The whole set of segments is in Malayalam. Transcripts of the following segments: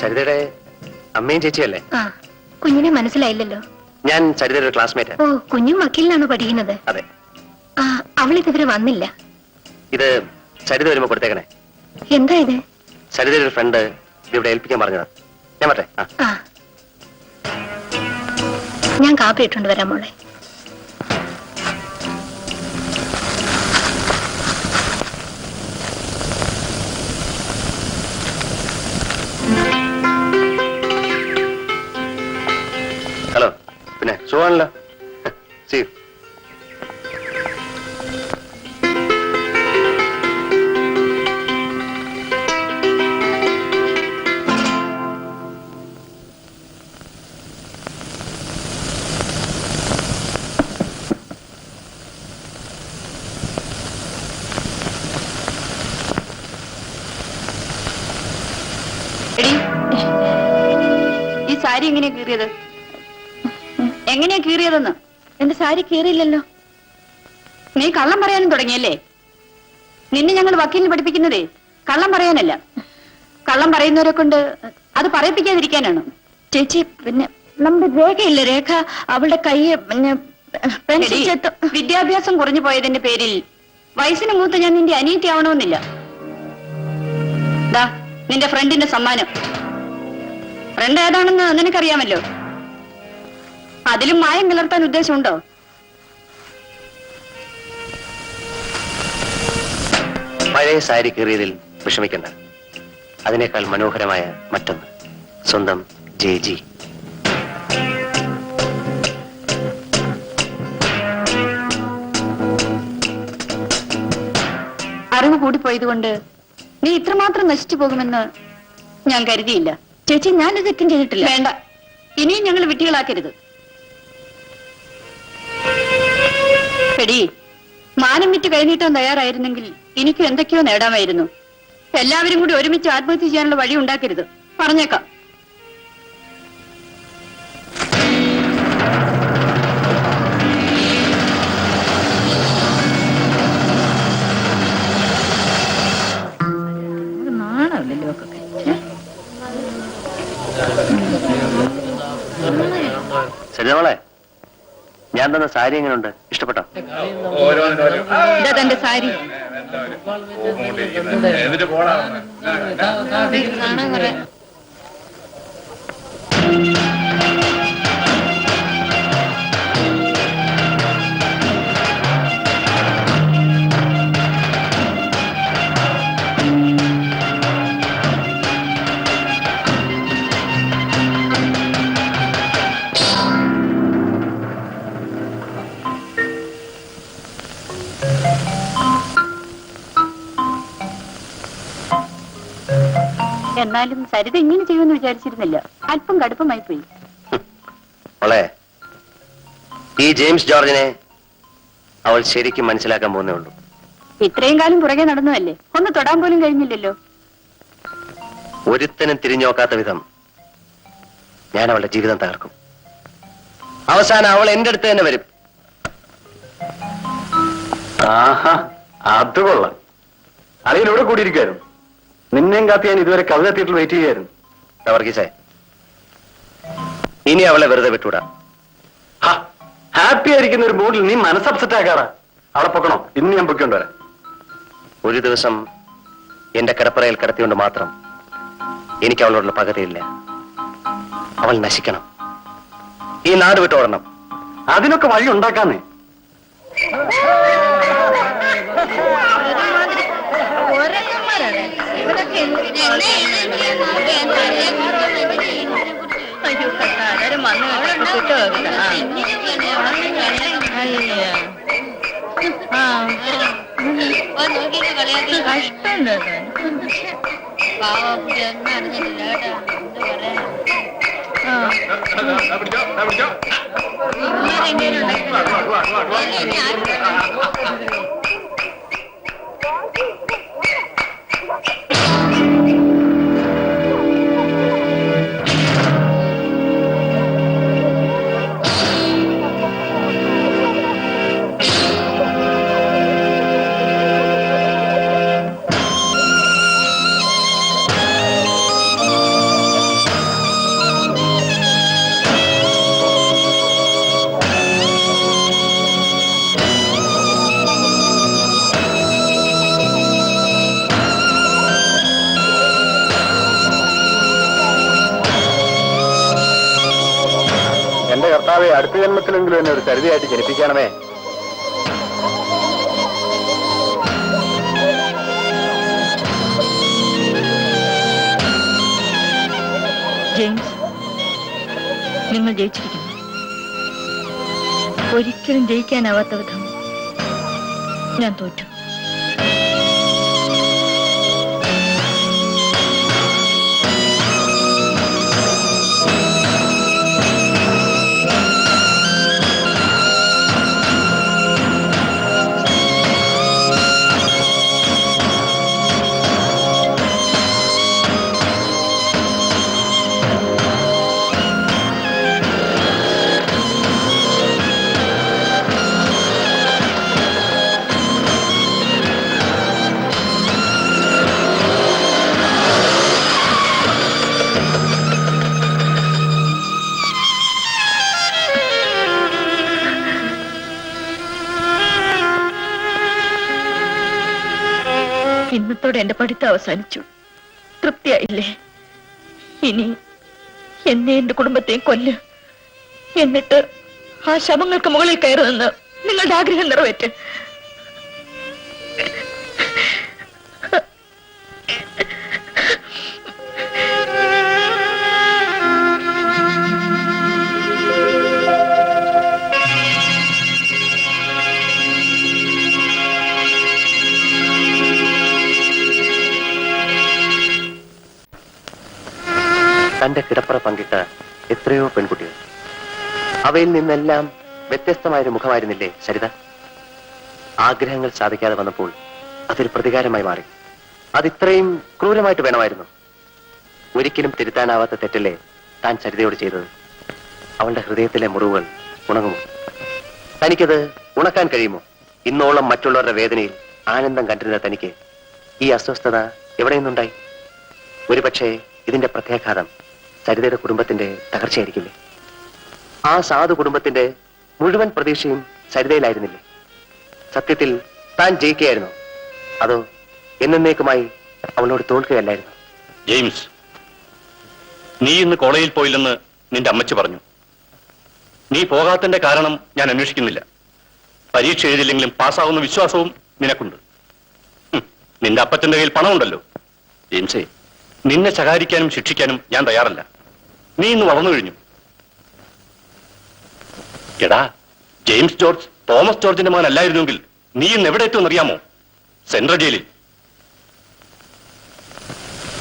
സരിതയുടെ അമ്മയും ചേച്ചിയല്ലേ? ആ, കുഞ്ഞിനെ മനസ്സിലായില്ലല്ലോ. ഞാൻ സരിതയുടെ ക്ലാസ്മേറ്റ്. ഓ, കുഞ്ഞും വക്കീലിനാണോ പഠിക്കുന്നത്? അതെ. ആ, അവളിതുവരെ വന്നില്ല. ഇത് സരിത വരുമ്പോ കൊടുത്തേക്കണേ. എന്താ ഇത്? സരിതയുടെ ഒരു ഫ്രണ്ട് ഇവിടെ ഏൽപ്പിക്കാൻ പറഞ്ഞതാ. ഞാൻ പറ്റേ? ആ, ഞാൻ കാപ്പി ഇട്ടുകൊണ്ട് വരാം മോളെ. ഹലോ, പിന്നെ സുഖമാണല്ലോ. സീ ഈ സാരി എങ്ങനെയാ കീറിയത്? എങ്ങനെയാ കീറിയതെന്ന്? എന്റെ സാരി കീറിയില്ലല്ലോ. നീ കള്ളം പറയാനും തുടങ്ങിയല്ലേ? നിന്നെ ഞങ്ങൾ വക്കീലിന് പഠിപ്പിക്കുന്നതേ കള്ളം പറയാനല്ല. കള്ളം പറയുന്നവരെ കൊണ്ട് അത് പറയിപ്പിക്കാതിരിക്കാനാണ്. ചേച്ചി, പിന്നെ നമ്മുടെ രേഖയില്ല, രേഖ അവളുടെ കൈ പിന്നെ പെൻസിൽ ചെത്ത്. വിദ്യാഭ്യാസം കുറഞ്ഞു പോയതിന്റെ പേരിൽ വയസ്സിന് മൂത്ത് ഞാൻ നിന്റെ അനിയത്തി ആവണമെന്നില്ല. ദാ നിന്റെ ഫ്രണ്ടിന്റെ സമ്മാനം. ഫ്രണ്ട് ഏതാണെന്ന് നിനക്കറിയാമല്ലോ. അതിലും മായം കലർത്താൻ ഉദ്ദേശമുണ്ടോ? പഴയ സാരി കീറിയതിൽ വിഷമിക്കണ്ട. അതിനേക്കാൾ മനോഹരമായ മറ്റൊന്ന്, സ്വന്തം ജി. അറിവ് കൂടിപ്പോയതുകൊണ്ട് നീ ഇത്രമാത്രം നശിച്ചു പോകുമെന്ന് ഞാൻ കരുതിയില്ല. ചേച്ചി, ഞാനത് തെറ്റും ചെയ്തിട്ടില്ല. വേണ്ട, ഇനിയും ഞങ്ങൾ വിട്ടികളാക്കരുത്. എടി, മാനം വിറ്റ് കൈനീട്ടാൻ തയ്യാറായിരുന്നെങ്കിൽ എനിക്കും എന്തൊക്കെയോ നേടാമായിരുന്നു. എല്ലാവരും കൂടി ഒരുമിച്ച് ആത്മഹത്യ ചെയ്യാനുള്ള വഴി ഉണ്ടാക്കരുത്, പറഞ്ഞേക്കാം. സരിതമോളെ, ഞാൻ തന്ന സാരി എങ്ങനെയുണ്ട്? ഇഷ്ടപ്പെട്ടോ? ഇതാ തന്റെ സാരി. എന്നാലും സരിത ഇങ്ങനെ ചെയ്യുമെന്ന് വിചാരിച്ചിരുന്നില്ല. അല്പം കടുപ്പമായി പോയി. മോളെ, ഈ ജെയിംസ് ജോർജിനെ അവൾ ശരിക്കും മനസ്സിലാക്കാൻ പോകുന്നേ ഉള്ളൂ. ഇത്രയും കാലം പുറകെ നടന്നതല്ലേ, ഒന്ന് തൊടാൻ പോലും കഴിഞ്ഞില്ലല്ലോ. ഒരുത്തനും തിരിഞ്ഞോക്കാത്ത വിധം ഞാൻ അവളുടെ ജീവിതം തകർക്കും. അവസാനം അവൾ എന്റെ അടുത്ത് തന്നെ വരും. ആഹാ, അത് കൊള്ളാം. അറിയിലൂടെ കൂടിയിരിക്കായിരുന്നു. നിന്നെയും കാത്തി ഞാൻ ഇതുവരെ കവിത തിയേറ്ററിൽ വെയിറ്റ് ചെയ്യായിരുന്നു. വർഗീസേ, ഇനി അവളെ വെറുതെ വിട്ടുവിടാം. ഹാപ്പി ആയിരിക്കുന്ന ഒരു മൂഡിൽ നീ മനസ്സ് അപ്സെറ്റ് ആക്കാറാ. അവിടെ പൊക്കണോ? ഇന്ന് ഞാൻ പൊക്കിക്കൊണ്ട് വരാം. ഒരു ദിവസം എന്റെ കിടപ്പറയിൽ കിടത്തിക്കൊണ്ട് മാത്രം എനിക്ക് അവളോടുള്ള പകതയില്ല. അവൾ നശിക്കണം. ഈ നാട് വിട്ടോടണം. അതിനൊക്കെ വഴി ഉണ്ടാക്കാന്നേ. അടുത്ത ജന്മത്തിലെങ്കിലും എന്നെ ഒരു കരുതിയായിട്ട് ജനിപ്പിക്കണമേ. ജെയിംസ്, നിങ്ങൾ ജയിച്ചിരിക്കുന്നു. ഒരിക്കലും ജയിക്കാനാവാത്ത വിധം ഞാൻ തോറ്റു. ഇന്നത്തോടെ എന്റെ പഠിത്തം അവസാനിച്ചു. തൃപ്തിയായില്ലേ? ഇനി എന്നെ എന്റെ കുടുംബത്തെയും കൊല്ല്. എന്നിട്ട് ആ ശവങ്ങൾക്ക് മുകളിൽ കയറി നിന്ന് നിങ്ങളുടെ ആഗ്രഹം നിറവേറ്റ്. തന്റെ കിടപ്പറ പങ്കിട്ട എത്രയോ പെൺകുട്ടികൾ. അവയിൽ നിന്നെല്ലാം വ്യത്യസ്തമായൊരു മുഖമായിരുന്നില്ലേ സരിത? ആഗ്രഹങ്ങൾ സാധിക്കാതെ വന്നപ്പോൾ അതൊരു പ്രതികാരമായി മാറി. അതിത്രയും ക്രൂരമായിട്ട് വേണമായിരുന്നു? ഒരിക്കലും തിരുത്താനാവാത്ത തെറ്റല്ലേ താൻ സരിതയോട് ചെയ്തത്? അവളുടെ ഹൃദയത്തിലെ മുറിവുകൾ ഉണങ്ങുമോ? തനിക്കത് ഉണക്കാൻ കഴിയുമോ? ഇന്നോളം മറ്റുള്ളവരുടെ വേദനയിൽ ആനന്ദം കണ്ടിരുന്ന തനിക്ക് ഈ അസ്വസ്ഥത എവിടെ നിന്നുണ്ടായി? ഒരുപക്ഷെ ഇതിന്റെ പ്രത്യാഘാതം സരിതയുടെ കുടുംബത്തിന്റെ തകർച്ചയായിരിക്കില്ലേ? ആ സാധു കുടുംബത്തിന്റെ മുഴുവൻ പ്രതീക്ഷയും സരിതയിലായിരുന്നില്ലേ? സത്യത്തിൽ താൻ ജയിക്കുകയായിരുന്നു, അതോ എന്നേക്കുമായി അവളോട് തോൽക്കുകയല്ലായിരുന്നു? ജെയിംസ്, നീ ഇന്ന് കോളേജിൽ പോയില്ലെന്ന് നിന്റെ അമ്മച്ചി പറഞ്ഞു. നീ പോകാത്തതിന്റെ കാരണം ഞാൻ അന്വേഷിക്കുന്നില്ല. പരീക്ഷ എഴുതില്ലെങ്കിലും പാസ്സാവുന്ന വിശ്വാസവും നിനക്കുണ്ട്. നിന്റെ അപ്പച്ചന്റെ കയ്യിൽ പണമുണ്ടല്ലോ. ജെയിംസേ, നിന്നെ ശകാരിക്കാനും ശിക്ഷിക്കാനും ഞാൻ തയ്യാറല്ല. നീ ഇന്ന് വളർന്നു കഴിഞ്ഞു. എടാ, ജെയിംസ് ജോർജ് തോമസ് ജോർജിന്റെ മകൻ അല്ലായിരുന്നെങ്കിൽ നീ ഇന്ന് എവിടെ എത്തുമെന്നറിയാമോ? സെൻട്രൽ ജയിലിൽ.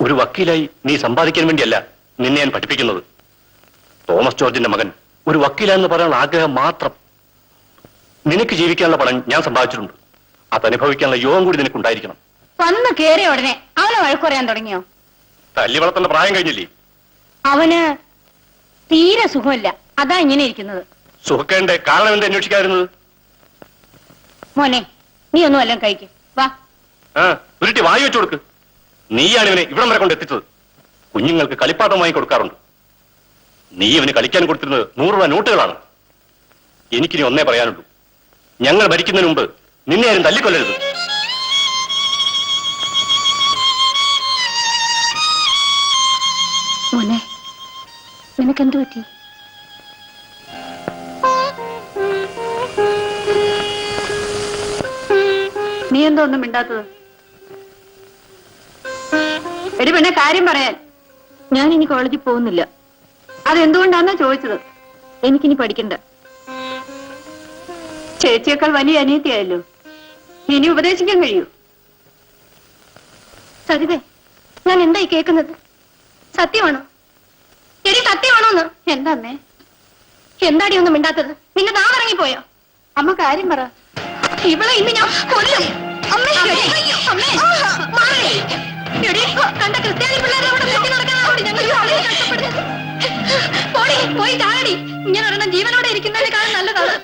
ഒരു വക്കീലായി നീ സമ്പാദിക്കാൻ വേണ്ടിയല്ല നിന്നെ ഞാൻ പഠിപ്പിക്കുന്നത്. തോമസ് ജോർജിന്റെ മകൻ ഒരു വക്കീലാണെന്ന് പറയാനുള്ള ആഗ്രഹം മാത്രം. നിനക്ക് ജീവിക്കാനുള്ള പണം ഞാൻ സമ്പാദിച്ചിട്ടുണ്ട്. അതനുഭവിക്കാനുള്ള യോഗം കൂടി നിനക്കുണ്ടായിരിക്കണം. വന്ന് കേറിയ ഉടനെ അവനെ വഴക്ക് പറയാൻ തുടങ്ങിയോ? തല്ലി വളർത്തേണ്ട പ്രായം കഴിഞ്ഞില്ലേ? അവന് തീരെ സുഖമില്ല, അതാ ഇങ്ങനെ ഇരിക്കുന്നത്. സുഖക്കേണ്ട കാരണം എന്താ അന്വേഷിക്കാതിരുന്നത്? മോനെ, നീ ഒന്നും വല്ലതും കഴിക്കും. വാ. ഉരുട്ടി വായി വെച്ചു കൊടുക്ക്. നീയാണ് ഇവനെ ഇവിടം വരെ കൊണ്ട് എത്തിച്ചത്. കുഞ്ഞുങ്ങൾക്ക് കളിപ്പാട്ടം വാങ്ങി കൊടുക്കാറുണ്ട്. നീ ഇവന് കളിക്കാൻ കൊടുത്തിരുന്നത് 100 രൂപ നോട്ടുകളാണ്. എനിക്കിനി ഒന്നേ പറയാനുള്ളൂ, ഞങ്ങൾ മരിക്കുന്നതിന് മുമ്പ് നിന്നെ ആരും തല്ലിക്കൊല്ലരുത്. മോനെ, നിനക്കെന്തു പറ്റി? നീ എന്തോ ഒന്നും മിണ്ടാത്തത്? എടി പെണ്ണെ, കാര്യം പറയാൻ. ഞാൻ ഇനി കോളേജിൽ പോകുന്നില്ല. അതെന്തുകൊണ്ടാന്നാ ചോദിച്ചത്. എനിക്കിനി പഠിക്കണ്ട. ചേച്ചിയേക്കാൾ വലിയ അനിയത്തിയായല്ലോ, ഇനി ഉപദേശിക്കാൻ കഴിയൂ? സരിതേ, ഞാൻ എന്തായി കേൾക്കുന്നത്? സത്യമാണോ? എടി, സത്യമാണോന്ന്? എന്താന്നേ? എന്താടി ഒന്നും മിണ്ടാത്തത്? നിന്നെ നാ ഇറങ്ങിപ്പോയോ? അമ്മ കാര്യം പറ. ഇവളെ ഇന്ന് ഞാൻ കൊല്ലും. അമ്മേ, അമ്മേ, മാറി. എടി, കണ്ട ക്രിസ്ത്യാനി പിള്ളേരെ അവിടെ വെട്ടി നടക്കാനാണ് ഞങ്ങൾ കഷ്ടപ്പെടുന്നത്. പോടി, പോയി ചാടി. ഇങ്ങനെ ഒരെണ്ണം ജീവനോടെ ഇരിക്കുന്നതിനേക്കാളും നല്ലതാണ്.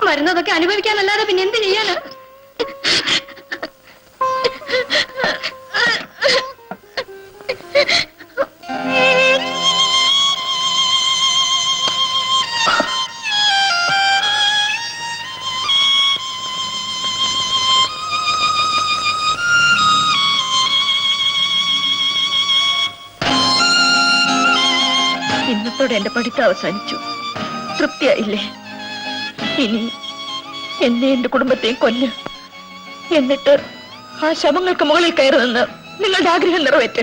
വരുന്നതൊക്കെ അനുഭവിക്കാനല്ലാതെ പിന്നെ എന്ത് ചെയ്യാന്? ഇന്നത്തോടെ എന്റെ പഠിത്തം അവസാനിച്ചു. തൃപ്തിയായില്ലേ? ഇനി എന്നെ എന്റെ കുടുംബത്തെയും കൊല്ല്. എന്നിട്ട് ആ ശവങ്ങൾക്ക് മുകളിൽ കയറി നിന്ന് നിങ്ങളുടെ ആഗ്രഹം നിറവേറ്റ്.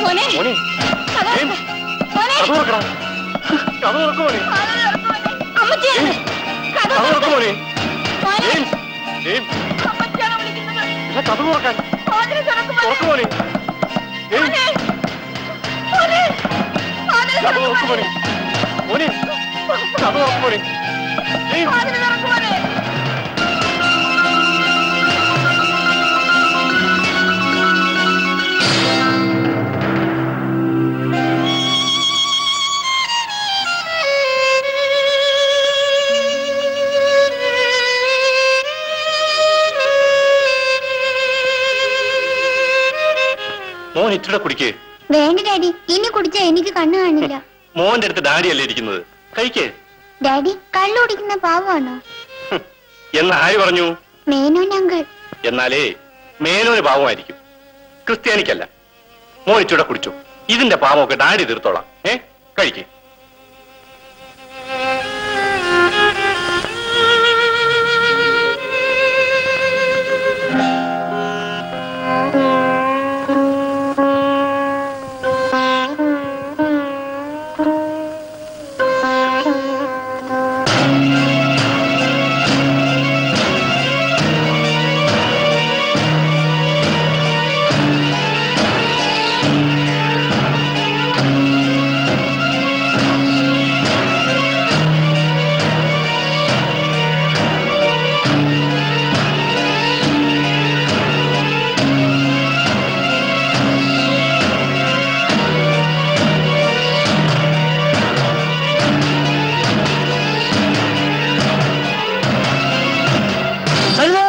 മോനെ മോനെ അതാ, ഏം, മോനെ കഥ തുറക്കടാ. കഥ തുറക്ക് മോനെ. അമ്മച്ചിയാണ് കഥ തുറക്ക് മോനെ. മോനെ ഏം, ഏം, അമ്മച്ചിയാണ് വിളിക്കുന്നത്. ഇതാ കഥ തുറക്കാൻ. മോനെ തുറക്ക് മോനെ. തുറക്ക് മോനെ. ഏം, മോനെ മോനെ മോനെ കഥ തുറക്ക് മോനെ. മോനെ, കഥ തുറക്ക് മോനെ. ഏം, മോനെ തുറക്ക് മോനെ. മോൻ ഇച്ചിരി കുടിക്കേ. വേണ്ട ഡാഡി, ഇനി കുടിച്ചാ എനിക്ക് കണ്ണു കാണില്ല. മോന്റെ അടുത്ത് ഡാഡിയല്ലേ ഇരിക്കുന്നത്, കഴിക്കേ. ഡാഡി കള്ളു കുടിക്കുന്ന പാവമാണോ? എന്ന് ആര് പറഞ്ഞു? മേനോൻ അങ്കിൾ. എന്നാലേ മേനോന് പാവമായിരിക്കും, ക്രിസ്ത്യാനിക്കല്ല. മോൻ ഇച്ചിരി കുടിച്ചു. ഇതിന്റെ പാവമൊക്കെ ഡാഡി തീർത്തോളാം. കഴിക്കേ.